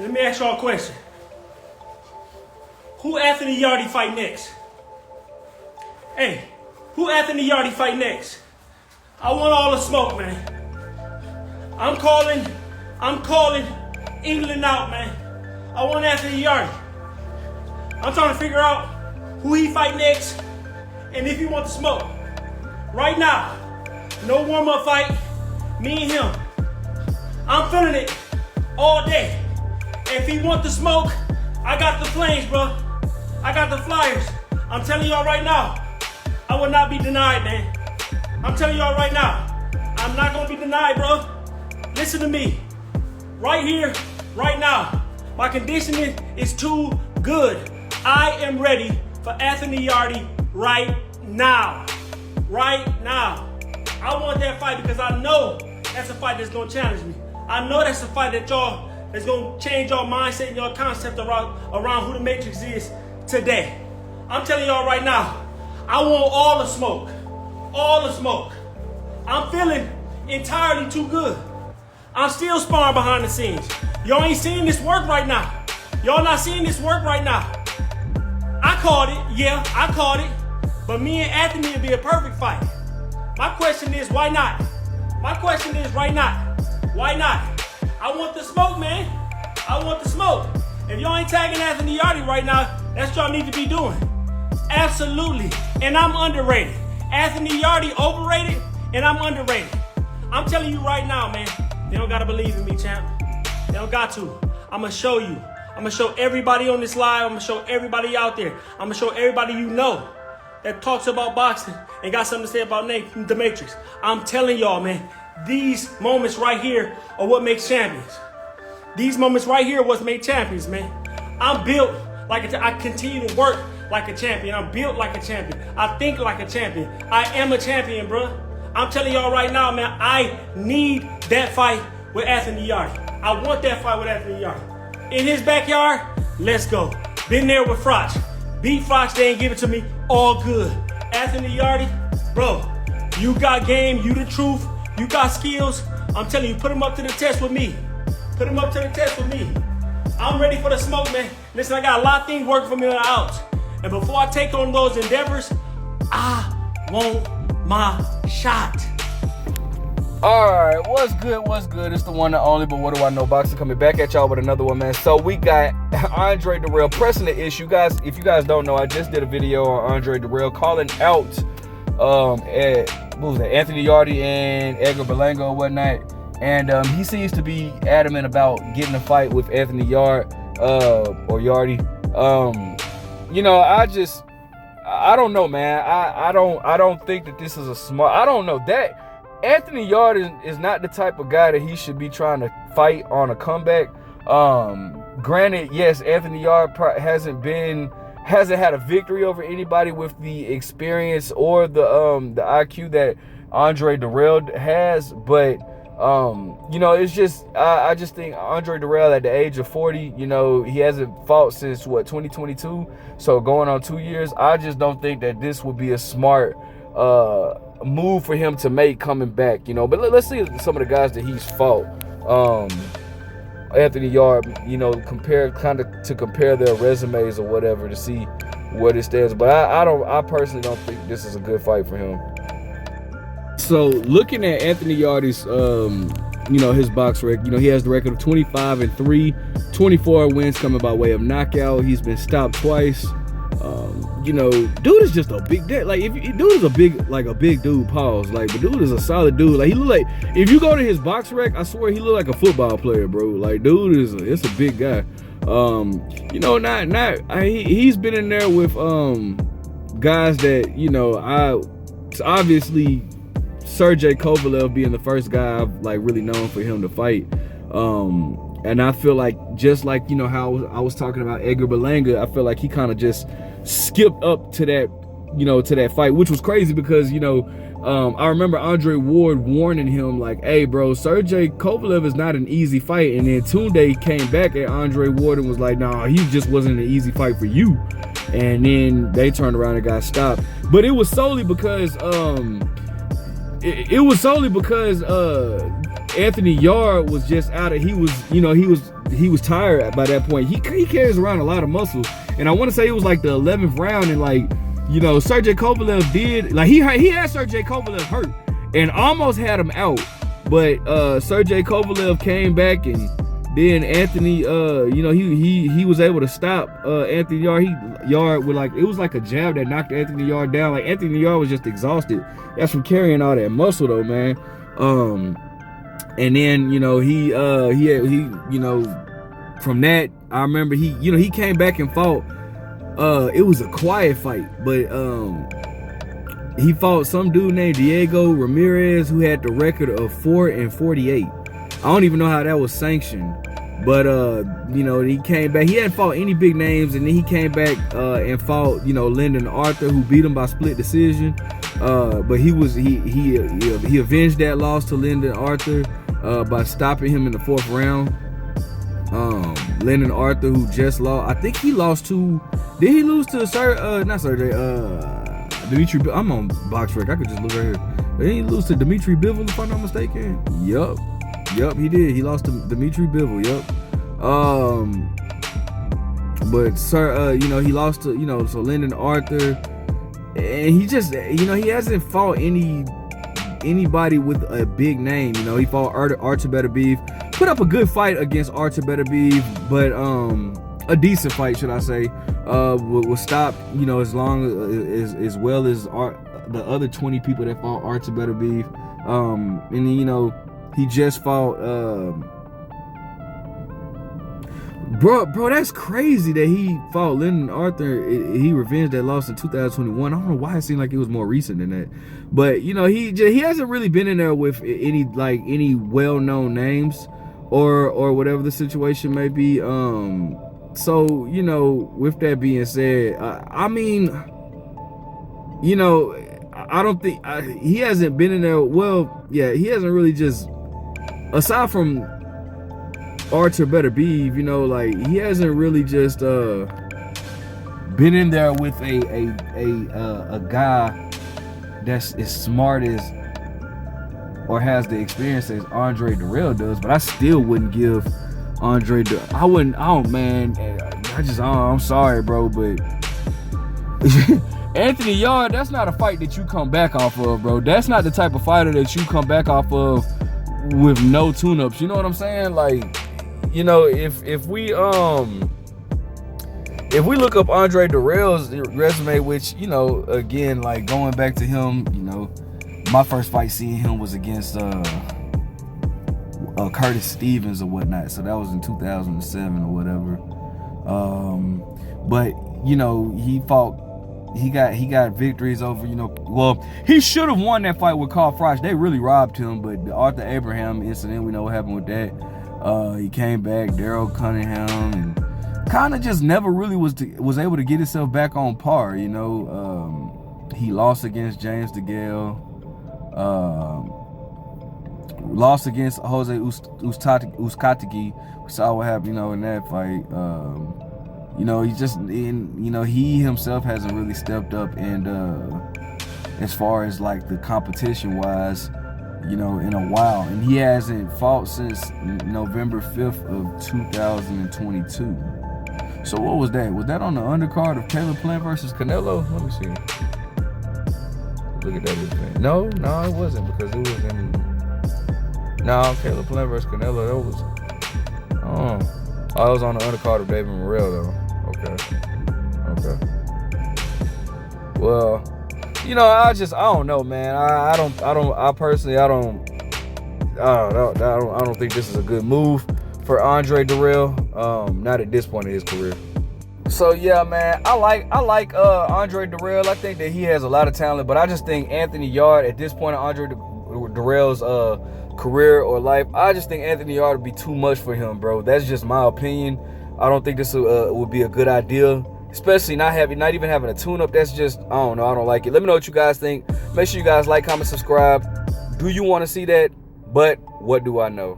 Let me ask y'all a question. Who Anthony Yarde fight next? Hey, who Anthony Yarde fight next? I want all the smoke, man. I'm calling England out, man. I want Anthony Yarde. I'm trying to figure out who he fight next and if he want the smoke. Right now, no warm-up fight, me and him. I'm feeling it all day. If he want the smoke, I got the flames, bro. I got the flyers. I'm telling y'all right now, I will not be denied, man. I'm telling y'all right now, I'm not gonna be denied, bro. Listen to me. Right here, right now, my conditioning is too good. I am ready for Anthony Yarde right now. Right now. I want that fight because I know that's a fight that's gonna challenge me. I know that's a fight that's gonna change your mindset and your concept around who the Matrix is today. I'm telling y'all right now, I want all the smoke. All the smoke. I'm feeling entirely too good. I'm still sparring behind the scenes. Y'all ain't seeing this work right now. Y'all not seeing this work right now. I called it, yeah, I called it. But me and Anthony would be a perfect fight. My question is, why not? My question is, why not? Why not? I want the smoke, man. I want the smoke. If y'all ain't tagging Anthony Yarde right now, that's what y'all need to be doing. Absolutely. And I'm underrated. Anthony Yarde overrated, and I'm underrated. I'm telling you right now, man, they don't gotta believe in me, champ. They don't got to. I'm gonna show you. I'm gonna show everybody on this live. I'm gonna show everybody out there. I'm gonna show everybody you know that talks about boxing and got something to say about the Matrix. I'm telling y'all, man, these moments right here are what makes champions. These moments right here are what make champions, man. I'm built like I continue to work like a champion. I'm built like a champion. I think like a champion. I am a champion, bro. I'm telling y'all right now, man, I need that fight with Anthony Yarde. I want that fight with Anthony Yarde. In his backyard, let's go. Been there with Froch. Beat Froch, they ain't give it to me. All good. Anthony Yarde, bro, you got game, you the truth, you got skills. I'm telling you, put him up to the test with me. Put him up to the test with me. I'm ready for the smoke, man. Listen, I got a lot of things working for me on the outs. And before I take on those endeavors, I want my shot. Alright, what's good? It's the one and only, but what do I know? Boxing coming back at y'all with another one, man. So we got Andre Dirrell pressing the issue. Guys, if you guys don't know, I just did a video on Andre Dirrell calling out Anthony Yarde and Edgar Berlanga or whatnot. And he seems to be adamant about getting a fight with Anthony Yarde or Yarde. You know, I don't know, man. I don't think that this is a smart. I don't know that Anthony Yarde is not the type of guy that he should be trying to fight on a comeback. Granted, yes, Anthony Yarde hasn't had a victory over anybody with the experience or the IQ that Andre Dirrell has, but you know, it's just I just think Andre Dirrell at the age of 40, you know, he hasn't fought since 2022, so going on 2 years. I just don't think that this would be a smart move for him to make coming back, you know. But let's see some of the guys that he's fought. Anthony Yarde, you know, compare their resumes or whatever to see what it stands. But I personally don't think this is a good fight for him. So looking at Anthony Yarde's, you know, his box record, you know, he has the record of 25-3, 24 wins coming by way of knockout. He's been stopped twice. You know, dude is just a big dude. Like, dude is a big dude, pause. Like, but dude is a solid dude. Like, he look like, if you go to his box rec, I swear he look like a football player, bro. Like, dude it's a big guy. You know, he's been in there with guys that, you know, obviously Sergey Kovalev being the first guy I've like really known for him to fight. And I feel like, just like, you know, how I was talking about Edgar Berlanga, I feel like he kind of just skipped up to that, you know, to that fight, which was crazy because, you know, I remember Andre Ward warning him like, hey, bro, Sergey Kovalev is not an easy fight. And then Tunde came back at Andre Ward and was like, nah, he just wasn't an easy fight for you. And then they turned around and got stopped. But it was solely because Anthony Yarde was just out of, he was he was tired by that point. He carries around a lot of muscle, and I want to say it was like the 11th round, and like, you know, Sergey Kovalev did, like, he had Sergey Kovalev hurt and almost had him out, but Sergey Kovalev came back, and then Anthony, you know, he was able to stop Anthony Yarde with, like, it was like a jab that knocked Anthony Yarde down. Like, Anthony Yarde was just exhausted. That's from carrying all that muscle though, man. And then, you know, he you know, from that, I remember he came back and fought. It was a quiet fight, but he fought some dude named Diego Ramirez, who had the record of 4-48. I don't even know how that was sanctioned, but you know, he came back. He hadn't fought any big names, and then he came back and fought, you know, Lyndon Arthur, who beat him by split decision. But he avenged that loss to Lyndon Arthur by stopping him in the 4th round. Lyndon Arthur, who just lost, I think he lost to, did he lose to Dimitri? I'm on BoxRec. I could just look right here. Did he lose to Dimitri Bivol, if I'm not mistaken? Yup, he did. He lost to Dimitri Bivol. Yup. But you know, he lost to, you know, so Lyndon Arthur, and he just, you know, he hasn't fought anybody with a big name. You know, he fought Artur Beterbiev, put up a good fight against Artur Beterbiev, but a decent fight, should I say. Was stopped, you know, as well as the other 20 people that fought Artur Beterbiev. And then, you know, he just fought bro, that's crazy that he fought Lyndon Arthur. He revenged that loss in 2021. I don't know why it seemed like it was more recent than that, but you know, he hasn't really been in there with any well-known names or whatever the situation may be. So, you know, with that being said, I mean, you know, I don't think he hasn't been in there. Well, yeah, he hasn't really, just aside from Artur Beterbiev, you know, like, he hasn't really just been in there with a guy that's as smart as or has the experience as Andre Dirrell does. But I still wouldn't give Andre I'm sorry, bro, but Anthony Yarde, that's not a fight that you come back off of, bro. That's not the type of fighter that you come back off of with no tune-ups. You know what I'm saying? Like, you know, if we look up Andre Dirrell's resume, which, you know, again, like, going back to him, you know, my first fight seeing him was against Curtis Stevens or whatnot, so that was in 2007 or whatever. But, you know, he got victories over, you know, well, he should have won that fight with Carl Froch. They really robbed him, but the Arthur Abraham incident, we know what happened with that. He came back, Darrell Cunningham, and kind of just never really was able to get himself back on par, you know. He lost against James DeGale, lost against Jose Uzcategui. We saw what happened, you know, in that fight. You know, he himself hasn't really stepped up, and as far as like the competition wise, you know, in a while, and he hasn't fought since November 5th of 2022. So what was that? Was that on the undercard of Caleb Plant versus Canelo? Let me see. Look at that event. No, it wasn't, because it was in. No, Caleb Plant versus Canelo. That was. Oh, it was on the undercard of David Morrell though. Okay. Well, you know, I don't know, man. I don't think this is a good move for Andre Dirrell. Not at this point in his career. So yeah, man, I like Andre Dirrell. I think that he has a lot of talent, but I just think Anthony Yarde at this point in Andre Dirrell's career or life, I just think Anthony Yarde would be too much for him, bro. That's just my opinion. I don't think this would be a good idea, especially not even having a tune-up. That's just, I don't know. I don't like it. Let me know what you guys think. Make sure you guys like, comment, subscribe. Do you want to see that? But what do I know?